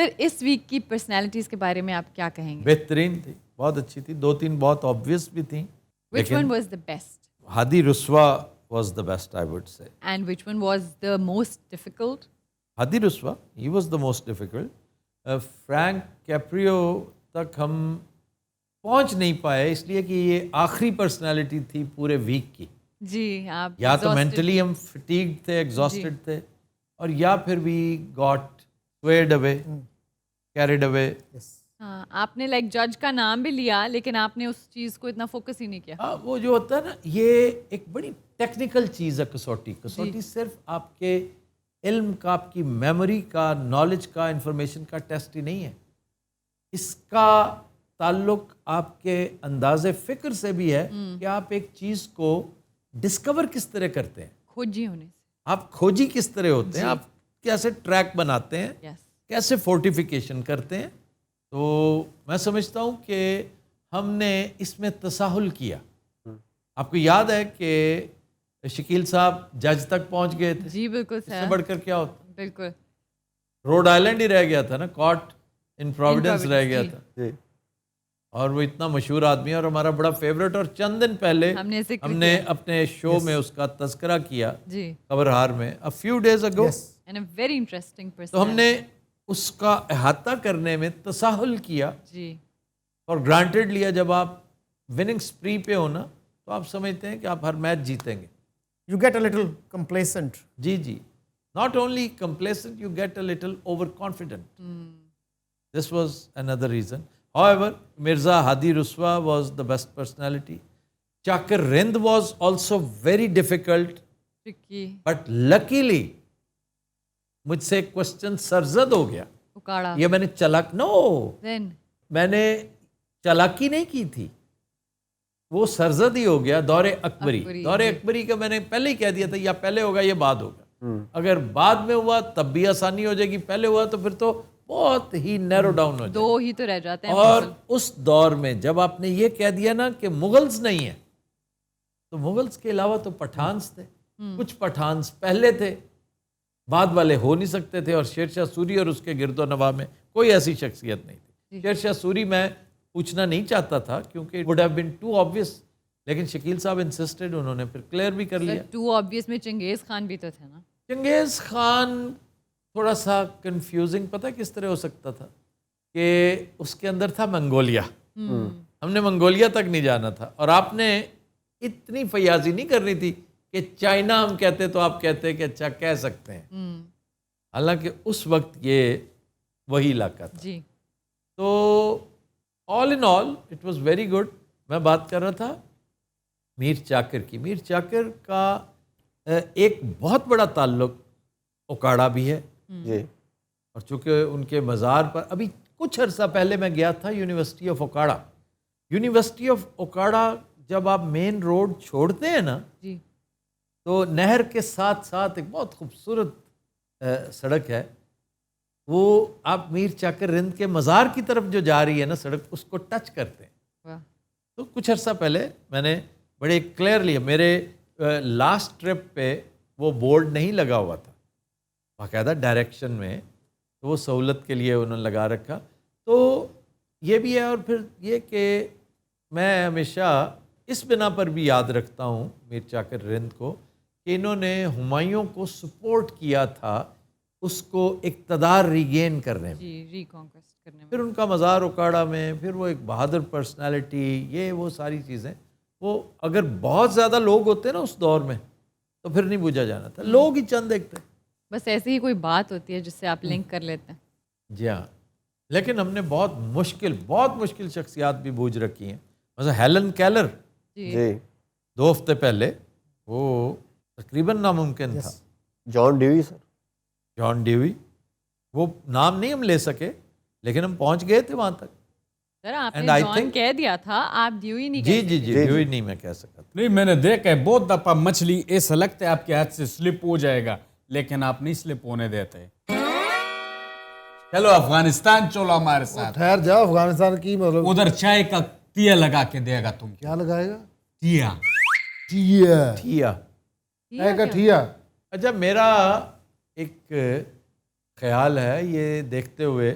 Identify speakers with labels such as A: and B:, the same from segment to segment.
A: سر اس week کی personalities کے بارے میں آپ کیا کہیں گے؟
B: بہترین تھی, بہت اچھی تھی. 2-3 بہت آبویس بھی تھیں.
A: Which one was the best?
B: Hadi Ruswa was the best, I would say.
A: And which one was the most difficult?
B: Hadi Ruswa, he was the most difficult. Frank کیپریو تک ہم پہنچ نہیں پائے اس لیے کہ یہ آخری پرسنالٹی تھی پورے ویک کی.
A: جی آپ
B: یا تو مینٹلی ہم فٹیگڈ تھے, ایگزاسٹڈ تھے, اور یا پھر we got سویڈ away, carried away.
A: ہاں, آپ نے لائک جج کا نام بھی لیا لیکن آپ نے اس چیز کو اتنا فوکس ہی نہیں کیا.
B: وہ جو ہوتا ہے نا, یہ ایک بڑی ٹیکنیکل چیز ہے کسوٹی. کسوٹی صرف آپ کے علم کا, آپ کی میموری کا, نالج کا, انفارمیشن کا ٹیسٹ ہی نہیں ہے. اس کا تعلق آپ کے انداز فکر سے بھی ہے کہ آپ ایک چیز کو ڈسکور کس طرح کرتے ہیں,
A: کھوجی ہونے سے.
B: آپ کھوجی کس طرح ہوتے ہیں, آپ کیسے ٹریک بناتے ہیں, کیسے فورٹیفیکیشن کرتے ہیں. تو میں سمجھتا ہوں کہ ہم نے اس میں تساہل کیا. آپ کو یاد ہے کہ شکیل صاحب جج تک پہنچ گئے تھے.
A: جی بالکل
B: اس سے بڑھ کر کیا ہوتا,
A: بالکل
B: روڈ آئلینڈ ہی رہ گیا تھا نا, کارٹ ان پروویڈنس رہ گیا تھا. اور وہ اتنا مشہور آدمی ہے اور ہمارا بڑا فیوریٹ, اور چند دن پہلے ہم نے اپنے شو میں اس کا تذکرہ کیا خبرہار میں, a few days ago.
A: And a very interesting person.
B: تو ہم نے اس کا احاطہ کرنے میں تساہل کیا اور گرانٹیڈ لیا. جب آپ وننگ سپری پہ ہونا تو آپ سمجھتے ہیں کہ آپ ہر میچ جیتیں گے.
C: You get a little complacent.
B: G not only complacent, you get a little overconfident. This was another reason. However, Mirza Hadi Ruswa was the best personality. Chakar Rind was also very difficult.
A: tricky.
B: But luckily مجھ سے question سرزد ہو گیا. یہ میں نے میں نے چالاکی نہیں کی تھی, وہ سرزد ہی ہو گیا. دور اکبری کا میں نے پہلے ہی کہہ دیا تھا, یا پہلے ہوگا یا بعد ہوگا. اگر بعد میں ہوا تب بھی آسانی ہو جائے گی, پہلے ہوا تو پھر تو بہت ہی نیرو ڈاؤن ہو جائے,
A: 2 ہی تو رہ جاتے ہیں.
B: اور اس دور میں جب آپ نے یہ کہہ دیا نا کہ مغلز نہیں ہیں, تو مغلز کے علاوہ تو پٹھانس تھے. کچھ پٹھانس پہلے تھے, بعد والے ہو نہیں سکتے تھے. اور شیر شاہ سوری اور اس کے گرد و نواح میں کوئی ایسی شخصیت نہیں تھی. شیر شاہ سوری میں پوچھنا نہیں چاہتا تھا کیونکہ would have been too obvious, لیکن شکیل صاحب انسسٹڈ, انہوں نے پھر کلیئر بھی کر لیا.
A: ٹو آبویس میں چنگیز خان بھی تو تھے نا.
B: چنگیز خان تھوڑا سا کنفیوزنگ, پتہ کس طرح ہو سکتا تھا کہ اس کے اندر تھا منگولیا. ہم نے منگولیا تک نہیں جانا تھا, اور آپ نے اتنی فیاضی نہیں کرنی تھی کہ چائنا ہم کہتے تو آپ کہتے کہ اچھا کہہ سکتے ہیں, حالانکہ اس وقت یہ وہی علاقہ تھا. تو all in all it was very good. میں بات کر رہا تھا میر چاکر کی. میر چاکر کا ایک بہت بڑا تعلق اوکاڑا بھی ہے, اور چونکہ ان کے مزار پر ابھی کچھ عرصہ پہلے میں گیا تھا university of Okara. University of Okara جب آپ مین روڈ چھوڑتے ہیں نا, تو نہر کے ساتھ ساتھ ایک بہت خوبصورت سڑک ہے, وہ آپ میر چاکر رند کے مزار کی طرف جو جا رہی ہے نا سڑک, اس کو ٹچ کرتے ہیں. تو کچھ عرصہ پہلے میں نے بڑے کلیئرلی, میرے لاسٹ ٹرپ پہ وہ بورڈ نہیں لگا ہوا تھا باقاعدہ ڈائریکشن میں, تو وہ سہولت کے لیے انہوں نے لگا رکھا. تو یہ بھی ہے, اور پھر یہ کہ میں ہمیشہ اس بنا پر بھی یاد رکھتا ہوں میر چاکر رند کو کہ انہوں نے ہمایوں کو سپورٹ کیا تھا اس کو اقتدار ریگین کرنے میں, پھر ان کا مزار اوکاڑا میں, پھر وہ ایک بہادر پرسنالٹی, یہ وہ ساری چیزیں. وہ اگر بہت زیادہ لوگ ہوتے نا اس دور میں تو پھر نہیں بوجھا جانا تھا, لوگ ہی چند ایک تھے.
A: بس ایسی ہی کوئی بات ہوتی ہے جس سے آپ لنک کر لیتے ہیں.
B: جی ہاں, لیکن ہم نے بہت مشکل شخصیات بھی بوجھ رکھی ہیں. مثلا ہیلن کیلر 2 ہفتے پہلے, وہ تقریباً ناممکن تھا. جان ڈیوی, وہ نام نہیں ہم لے سکے لیکن ہم پہنچ گئے تھے وہاں تک.
A: سر آپ نے جان کہہ دیا تھا, آپ ڈیوی نہیں کہہ سکتے.
B: جی ڈیوی نہیں میں کہہ سکتا.
D: نہیں, میں نے دیکھا ہے بہت دفعہ مچھلی ایسا لگتا ہے آپ کے ہاتھ سے سلپ ہو جائے گا, لیکن آپ نہیں سلپ ہونے دیتے. چلو افغانستان چلو ہمارے ساتھ.
C: ٹھہر جاؤ, افغانستان کی مطلب
D: ادھر چائے کا تیا لگا کے دے گا. تم
C: کیا لگائے گا؟ ٹھیا.
B: اچھا, میرا ایک خیال ہے یہ دیکھتے ہوئے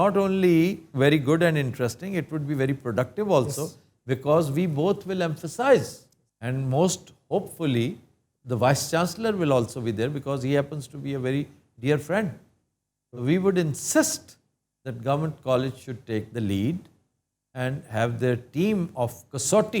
B: Not only very good and interesting, it would be very productive also, because we both will emphasize, and most hopefully the vice chancellor will also be there because he happens to be a very dear friend. So we would insist that government college should take the lead and have their team of Kasauti,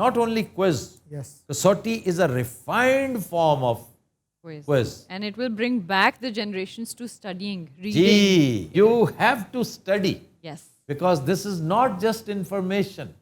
B: not only quiz.
C: Yes.
B: Kasauti is a refined form of quiz.
A: and it will bring back the generations to studying, reading,
B: Gee, you have to study.
A: yes
B: Because this is not just information.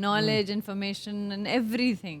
A: knowledge, information and everything।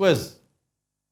B: quiz?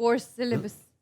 A: course syllabus,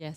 A: yes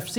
B: FC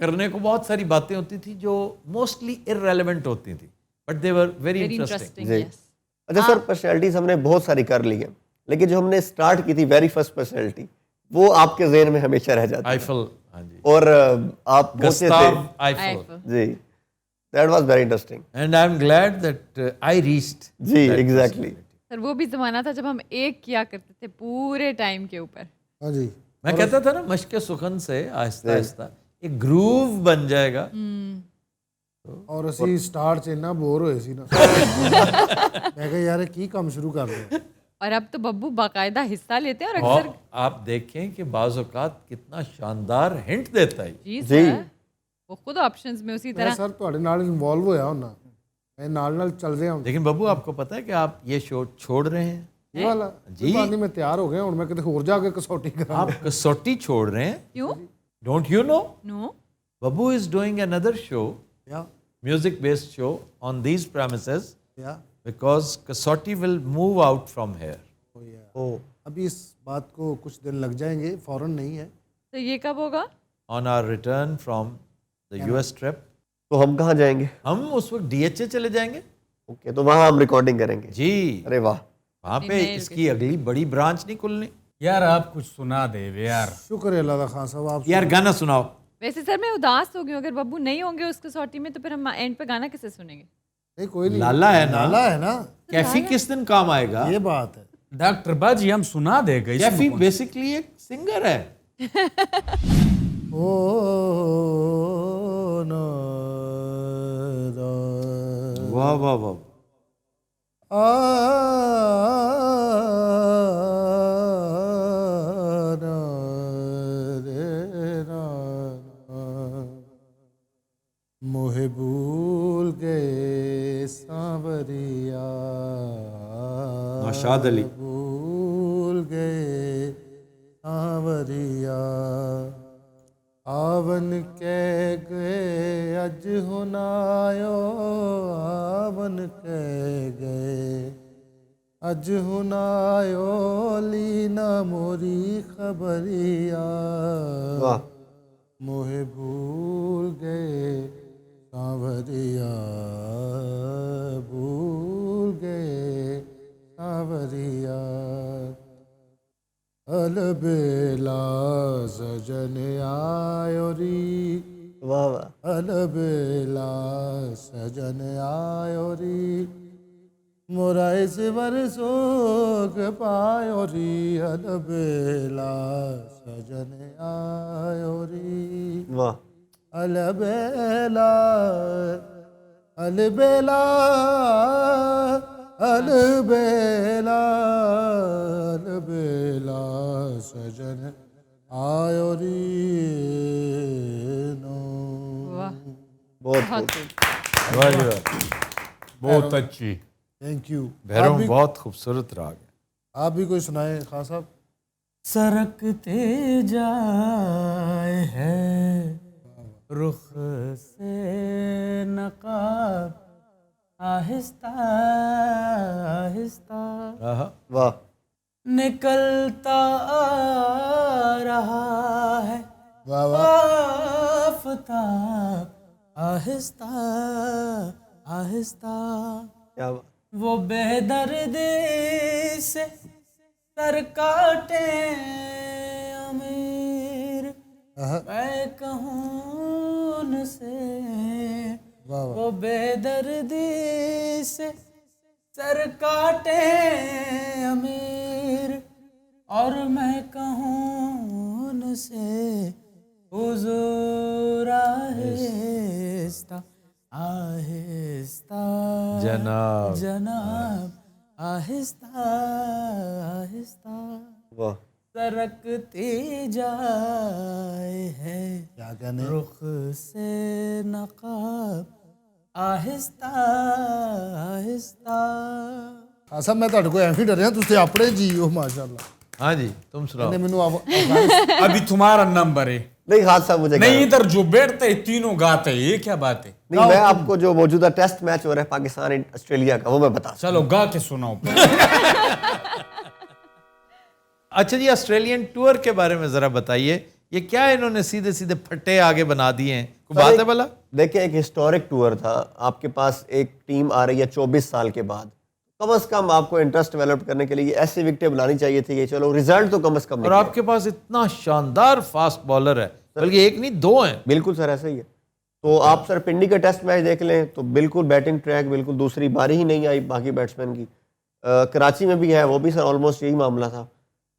B: کرنے کو بہت ساری باتیں ہوتی تھی جو mostly irrelevant ہوتی تھیں, but they were very
A: Very
B: interesting.
A: interesting, yes.
E: اچھا سر, پرسنالٹیز ہم نے بہت ساری کر لی ہیں, لیکن جو ہم نے اسٹارٹ کی تھی ویری فرسٹ پرسنالٹی, وہ آپ کے ذہن میں ہمیشہ رہ جاتی ہے.
B: Eiffel, ہاں جی,
E: اور آپ پہنچے
B: Gustav
E: تھے.
B: Eiffel.
A: Eiffel.
E: جی, that was very interesting.
B: And I'm glad that I reached.
E: جی ایگزیکٹلی.
A: سر وہ بھی زمانہ تھا جب ہم ایک کیا کرتے تھے پورے ٹائم کے اوپر.
C: ہاں جی,
B: میں کہتا تھا نا مشق سخن سے آہستہ آہستہ ایک گروو بن جائے گا.
C: اور اسی سٹارٹ سے نا بور ہوئے سی نا, میں کہا یار کی کام شروع کر دیں.
A: اور اب تو ببو باقاعدہ حصہ لیتے ہیں اور
B: اور
A: اکثر
B: آپ دیکھیں کہ بعض اوقات کتنا شاندار ہنٹ دیتا ہے.
A: جی سر وہ خود آپشنز میں اسی
C: میں
A: طرح.
C: سر تھوڑے نال انوالو ہویا ہونا, میں نال چل رہا ہوں.
B: لیکن ببو آپ کو پتا ہے کہ آپ یہ شو چھوڑ رہے ہیں,
C: یہ والا جی میں تیار ہو گیا ہوں, میں کتے اور جا کے کسوٹی کرا.
B: آپ کسوٹی چھوڑ رہے ہیں.
A: کیوں؟
B: Don't you know
A: no.
B: Babu is doing another show,
C: یا
B: music-based show on these premises
C: یا
B: because Kasauti will move out from here.
C: ابھی اس بات کو کچھ دن لگ جائیں گے, فوراً نہیں ہے.
A: تو یہ کب ہوگا؟
B: On our return from the US trip,
E: تو ہم کہاں جائیں گے؟
B: ہم اس وقت DHA چلے جائیں گے.
E: اوکے, تو وہاں ہم ریکارڈنگ کریں گے.
B: جی,
E: ارے واہ,
B: وہاں پہ اس کی اگلی بڑی برانچ نہیں کھلنی.
D: یار آپ کچھ سنا دے یار.
C: شکر ہے اللہ خان صاحب. آپ
B: یار گانا سناؤ.
A: ویسے سر میں اداس ہو گئی ہوں, اگر ببو نہیں ہوں گے اس کسوٹی میں تو پھر ہم اینڈ پہ گانا کیسے سنیں گے؟
C: نہیں کوئی نہیں,
B: لالا ہے نا,
C: لالا ہے نا,
B: کیفی کس دن کام آئے گا.
C: یہ بات ہے.
D: ڈاکٹر باجی ہم سنا دے گئے.
B: کیفی بیسکلی ایک سنگر ہے.
C: او نا
B: واہ واہ واہ.
C: موہے بھول گئے سانوریا,
B: نوشاد علی.
C: بھول گئے سانوریا, آون کہہ گئے اج ہنایو, آون کہہ گئے اج ہنایو, لینا موری خبریا,
E: واہ,
C: موہے بھول گئے سانوریا, بھول گئے سانوریا, البیلا سجن آیو ری,
E: واہ واہ,
C: البیلا سجن آیو ری, مورا اس ورسوک پایو ری, البیلا سجن آیو ری,
E: واہ,
C: البیلا البیلا البیلا البیلا سجن آیو ری نو.
A: واہ
E: بہت
B: واہ جی واہ.
D: بہت اچھی.
C: Thank you.
B: بھیروں بہت خوبصورت راگ ہے.
C: آپ بھی کوئی سنائیں خان صاحب.
D: سرکتے جائے ہے رخ سے نقاب, آہستہ آہستہ
E: واہ,
D: نکلتا آ رہا ہے
C: واہ واہ.
D: آفتاب, آہستہ آہستہ.
E: کیا بات,
D: وہ بے دردی سے سر کاٹے امیر, میں کہوں ان سے, وہ بے دردی سے سر کاٹے امیر, اور میں کہوں ان سے حضور آہستہ آہستہ
B: جناب
D: جناب, آہستہ آہستہ
E: واہ,
D: سرکتی جائے ہے
C: کیا کہنے,
D: رخ سے نقاب, آہستہ آہستہ.
C: خان صاحب میں تہاڈے کو ایویں ڈریا, تسی اپنے جی ہو ماشاء اللہ.
B: ہاں جی تم سناؤ.
C: مینوں
D: ابھی تمہارا نمبر ہے.
E: نہیں خان صاحب مجھے
D: نہیں ادھر جو بیٹھتے تینوں گاتے, یہ کیا بات ہے؟
E: نہیں, میں آپ کو جو موجودہ ٹیسٹ میچ ہو رہا ہے پاکستان آسٹریلیا کا وہ میں بتا.
D: چلو گا کے سناؤ.
B: اچھا جی, آسٹریلین ٹور کے بارے میں ذرا بتائیے یہ کیا انہوں نے سیدھے سیدھے پھٹے آگے بنا دیے ہیں, کوئی بات ہے بھلا؟
E: دیکھیں ایک ہسٹورک ٹور تھا, آپ کے پاس ایک ٹیم آ رہی ہے 24 سال کے بعد, کم از کم آپ کو انٹرسٹ ڈیولپ کرنے کے لیے ایسی وکٹیں بلانی چاہیے تھی کہ چلو ریزلٹ تو کم از کم.
B: اور آپ کے پاس اتنا شاندار فاسٹ بالر ہے, بلکہ ایک نہیں دو ہیں.
E: بالکل سر ایسا ہی ہے. تو آپ سر پنڈی کا ٹیسٹ میچ دیکھ لیں تو بالکل بیٹنگ ٹریک بالکل دوسری باری ہی نہیں آئی باقی بیٹسمین کی. کراچی میں بھی ہے, وہ بھی سر آلموسٹ یہی معاملہ تھا.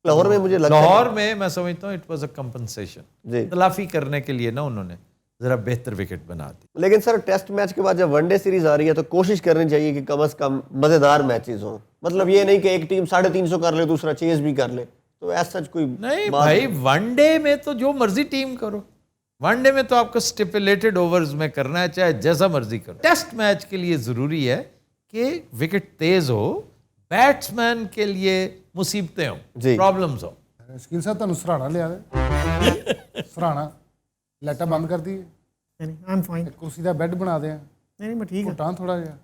E: لاہور میں مجھے لگتا ہے
B: لاہور میں میں سمجھتا ہوں اٹ واز اے کمپنسیشن,
E: جی
B: تلافی کرنے کے لیے نا انہوں نے ذرا بہتر وکٹ بنا دی.
E: لیکن سر ٹیسٹ میچ کے بعد جب ون ڈے سیریز آ رہی ہے تو کوشش کرنی چاہیے کہ کم از کم مزیدار میچز ہوں. مطلب یہ نہیں کہ ایک ٹیم 350 کر لے دوسرا چیز بھی کر لے, تو ایسا کوئی
B: نہیں بھائی, ون ڈے میں تو جو مرضی ٹیم کرو, ون ڈے میں تو آپ کو اسٹیپولیٹڈ اوورز میں کرنا ہے, چاہے جیسا مرضی کرو. ٹیسٹ میچ کے لیے ضروری ہے کہ وکٹ تیز ہو, بیٹسمین کے لیے مصیبتیں ہوں, پرابلمز ہوں.
C: شکیل صاحب تمہیں سراہنا لیا دے, سراہنا لائٹاں بند کر دی, کرسی کا بیڈ بنا دیا,
F: نہیں میں ٹھیک
C: گھٹان تھوڑا جہا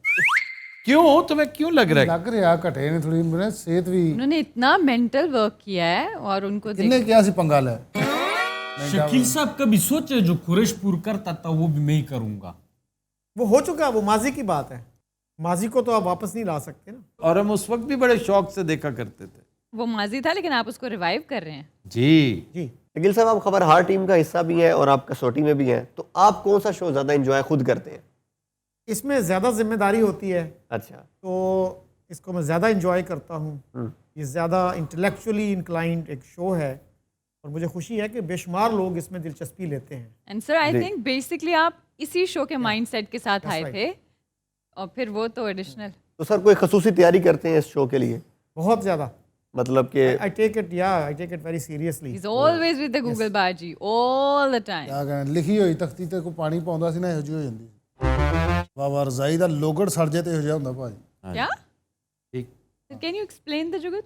B: کیوں تمہیں کیوں لگ رہا ہے؟
C: لگ رہا گھٹے نے تھوڑی, میرے صحت بھی
A: انہوں نے اتنا مینٹل ورک کیا ہے اور ان کو
C: کن نے کیا سی پنگا لیا.
D: شکیل صاحب کبھی سوچے جو قریش پور کرتا تھا وہ بھی میں ہی کروں گا.
F: وہ ہو چکا, وہ ماضی کی بات ہے, ماضی کو تو آپ واپس نہیں لا سکتے نا.
B: اور ہم اس وقت بھی بڑے شوق سے دیکھا کرتے تھے.
A: وہ ماضی تھا لیکن آپ اس کو ریوائیو کر رہے ہیں.
B: جی
F: جی
E: شکیل صاحب آپ خبر ہار ٹیم کا حصہ بھی ہیں اور آپ کسوٹی میں بھی ہیں, تو آپ کون سا شو زیادہ انجوائے خود کرتے ہیں؟
F: اس میں زیادہ ذمہ داری ہوتی ہے
E: اچھا,
F: تو اس کو میں زیادہ انجوائے کرتا ہوں. یہ زیادہ انٹلیکچولی انکلائنڈ ایک شو ہے اور مجھے خوشی ہے کہ بے شمار لوگ اس میں دلچسپی لیتے ہیں.
A: And sir I think basically آپ اسی شو کے مائنڈ سیٹ کے ساتھ آئے تھے, اور پھر وہ تو ایڈیشنل.
E: تو سر کوئی خصوصی تیاری کرتے ہیں اس شو کے لیے؟
F: بہت زیادہ.
E: مطلب کہ
F: I take it very seriously.
A: He's always with the Google Baji all the time.
C: کیا کہنا, لکھی ہوئی تختی تے کو پانی پاਉਂਦਾ ਸੀ ਨਾ ਇਹੋ ਜਿਹੀ ਹੋ ਜਾਂਦੀ. ਵਾਹ ਵਾਹ ਰਜ਼ਾਈ ਦਾ ਲੋਗੜ ਸੜ ਜੇ ਤੇ ਇਹੋ ਜਿਹਾ ਹੁੰਦਾ ਭਾਜੀ.
A: کیا؟
B: ٹھیک.
A: Can you explain the jugat?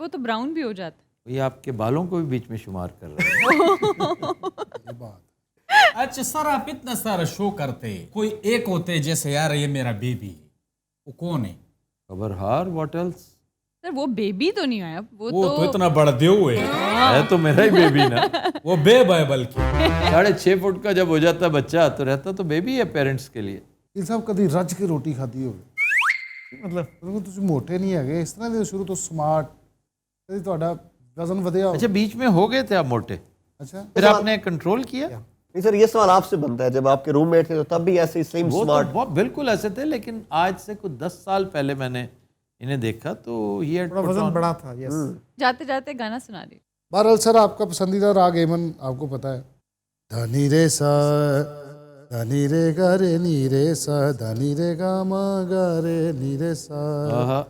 A: وہ تو براؤن بھی ہو جاتا.
B: یہ آپ کے بالوں کو بھی بیچ میں شمار کر رہے ہیں.
C: یہ بات.
D: اچھا سر آپ اتنا سارا شو کرتے, کوئی ایک ہوتے جیسے یار یہ میرا بیبی ہے, وہ کون ہے؟
B: خبر ہار, واٹ ایلس؟
A: سر وہ بیبی تو نہیں ہے, وہ
D: تو اتنا بڑا دیو
B: ہے تو میرا ہی بیبی نا.
D: وہ بیب ہے بلکہ
B: 6.5 فٹ کا جب ہو جاتا ہے بچہ تو رہتا تو بیبی ہے پیرنٹس کے لیے.
C: ਇਹ ਸਾਹਿਬ ਕਦੀ ਰੱਜ ਕੇ ਰੋਟੀ ਖਾਧੀ ਹੋਵੇ?
F: مطلب
C: ਤੁਸੀਂ ਮੋٹے ਨਹੀਂ ਹੈਗੇ, ਇਸ ਤਰ੍ਹਾਂ ਦੇ ਸ਼ੁਰੂ ਤੋਂ ਸਮਾਰਟ, ਕਦੀ ਤੁਹਾਡਾ ਵਜ਼ਨ ਵਧਿਆ ਹੋ?
B: اچھا بیچ میں ہو گئے تھے آپ موٹے,
C: ਅੱਛا,
B: پھر آپ نے کنٹرول کیا؟
E: نہیں سر, یہ سوال آپ سے بنتا ہے, جب آپ کے روم میٹ تھے تو تب بھی ایسے سلیم
B: وہ
E: سمارٹ؟
B: تو بالکل ایسے تھے, لیکن آج سے کچھ 10 سال پہلے میں نے انہیں دیکھا تو یہ
F: تھوڑا وزن بڑا تھا. یس.
A: جاتے جاتے گانا سنا دی.
C: بہرحال سر آپ کا پسندیدہ راگ ایمن آپ کو پتہ ہے, دھنی رے سا دھنی رے گا رے نی رے سا دھنی رے گا ما گا رے نی رے سا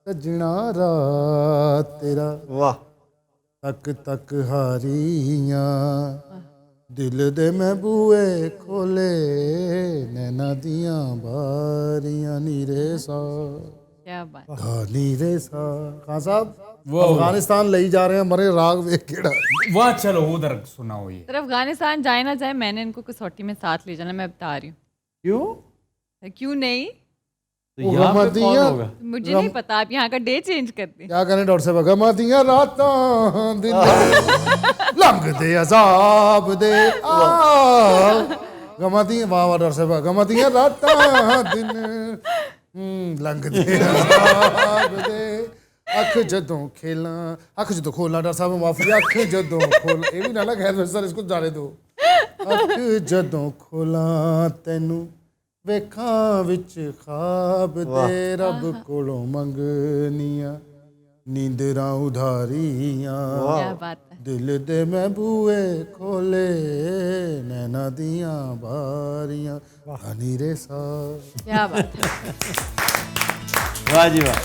C: سجنا رات تیرا
E: واہ,
C: تک تک ہاریاں دل دے میں بوئے کھولے نینا دیاں باریاں نی رے سا
A: کیا بات.
C: دھنی رے سا. خان صاحب افغانستان لئی جا رہے ہیں, ہمارے راگ ویک کیڑا.
D: واہ چلو ادھر سناؤ. یہ
A: سر افغانستان جائے نہ جائے میں نے ان کو کسوٹی میں ساتھ لے جانا, میں بتا رہی ہوں.
B: کیوں؟
A: کیوں نہیں,
B: تو یہاں پہ کون ہوگا؟
A: مجھے نہیں پتا, آپ یہاں کا ڈے چینج کر دیں.
C: کیا کریں ڈاکٹر صاحب, گماتیاں راتاں دن لنگ دے عذاب دے گماتیاں, واہ واہ ڈاکٹر صاحب, گماتیاں راتاں دن لنگ دے عذاب دے اکھ جدوں کھیلاں, اکھ جدوں کھولاں, ڈاکٹر صاحب معافی, اکھ جدوں کھولاں, یہ بھی نہ لگا خیر سر, اس کو جانے دو. اکھ جدوں کھولاں تینوں ویکھاں وچ خواب دے رب کولوں منگنیاں نیندراں ادھاریاں
A: کیا بات ہے.
C: دل دے میں بوئے کھولے نینا دیاں باریاں ہنی رے سا.
A: کیا بات ہے.
B: واہ جی واہ.